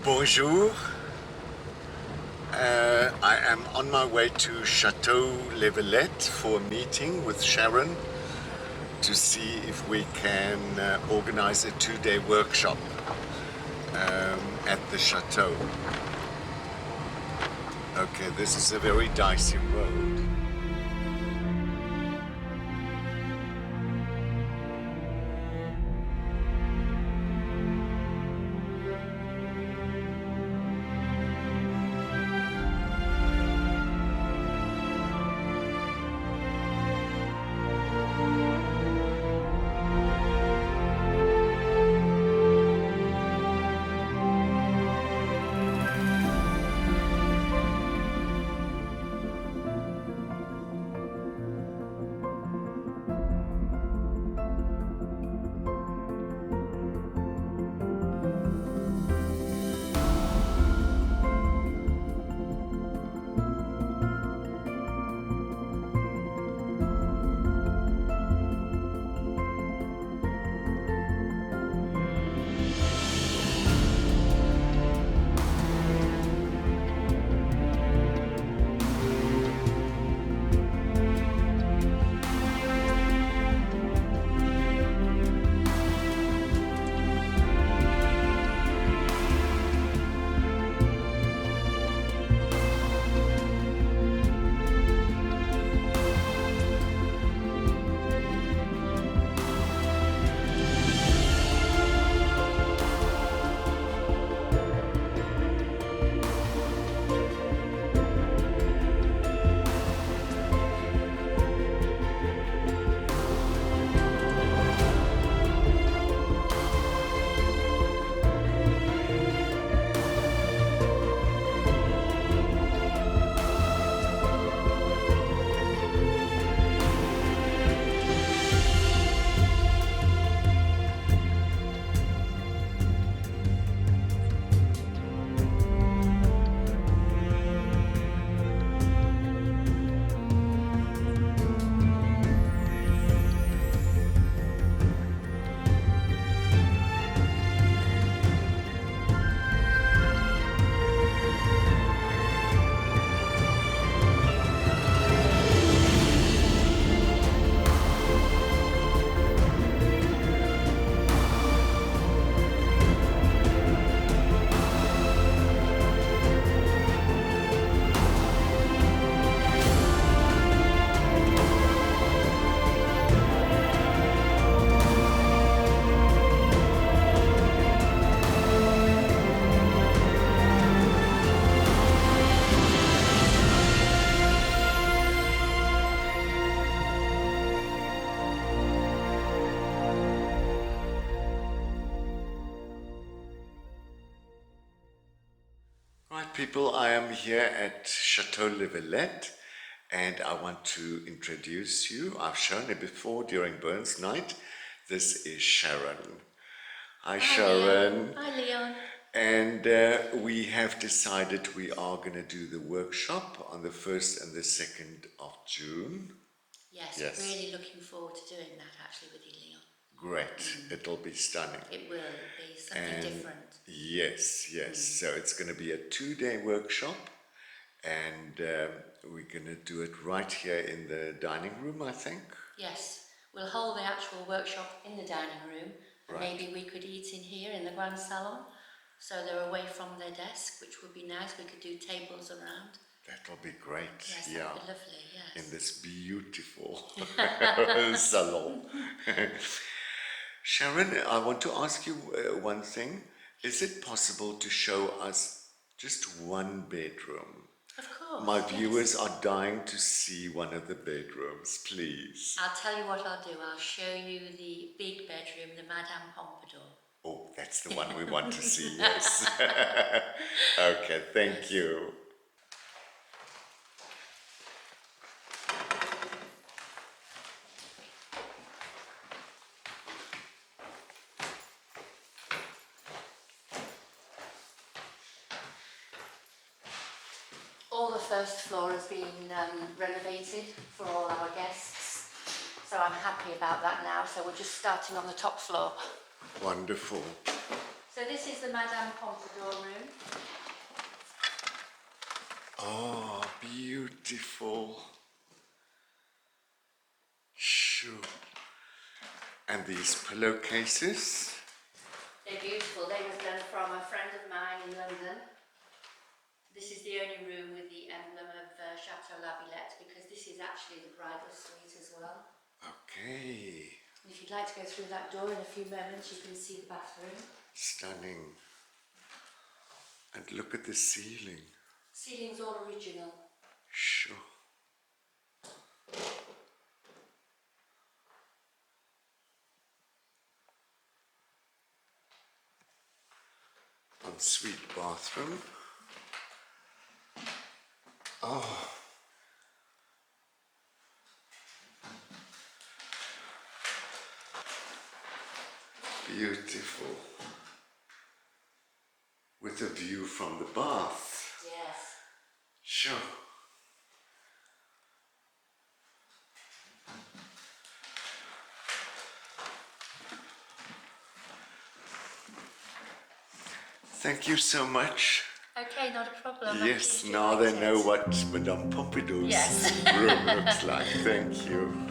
Bonjour. I am on my way to Château Villettes for a meeting with Sharon to see if we can organize a 2-day workshop at the chateau. Okay, this is a very dicey road. Right, people, I am here at Château Villettes and I want to introduce you. I've shown her before during Burns Night. This is Sharon. Hi, Sharon. Hi, Leon. And we have decided we are going to do the workshop on the 1st and the 2nd of June. Yes, really looking forward to doing that actually with you, Leon. Great. It'll be stunning. It will be something different. Yes. So it's going to be a 2-day workshop and we're going to do it right here in the dining room, I think. Yes, we'll hold the actual workshop in the dining room. Right. Maybe we could eat in here in the grand salon, so they're away from their desk, which would be nice. We could do tables around. That'll be great. Yes, yeah. that'd be lovely, yes. In this beautiful salon. Sharon, I want to ask you one thing. Is it possible to show us just one bedroom? Of course. My viewers are dying to see one of the bedrooms, please. I'll tell you what I'll do. I'll show you the big bedroom, the Madame Pompadour. Oh, that's the one we want to see, yes. Okay, thank you. All the first floor has been renovated for all our guests, so I'm happy about that now. So we're just starting on the top floor. Wonderful. So this is the Madame Pompadour room. Oh, beautiful. Sure. And these pillowcases? They're beautiful. They were done from a friend of mine in London. This is the only room with the emblem of Château, Villettes, because this is actually the bridal suite as well. Okay. If you'd like to go through that door in a few moments, you can see the bathroom. Stunning. And look at the ceiling. Ceiling's all original. Sure. Ensuite bathroom. Oh. Beautiful. With a view from the bath. Yes. Sure. Thank you so much. Okay, not a problem. Yes, now they know what Madame Pompadour's Yes. room looks like. Thank you.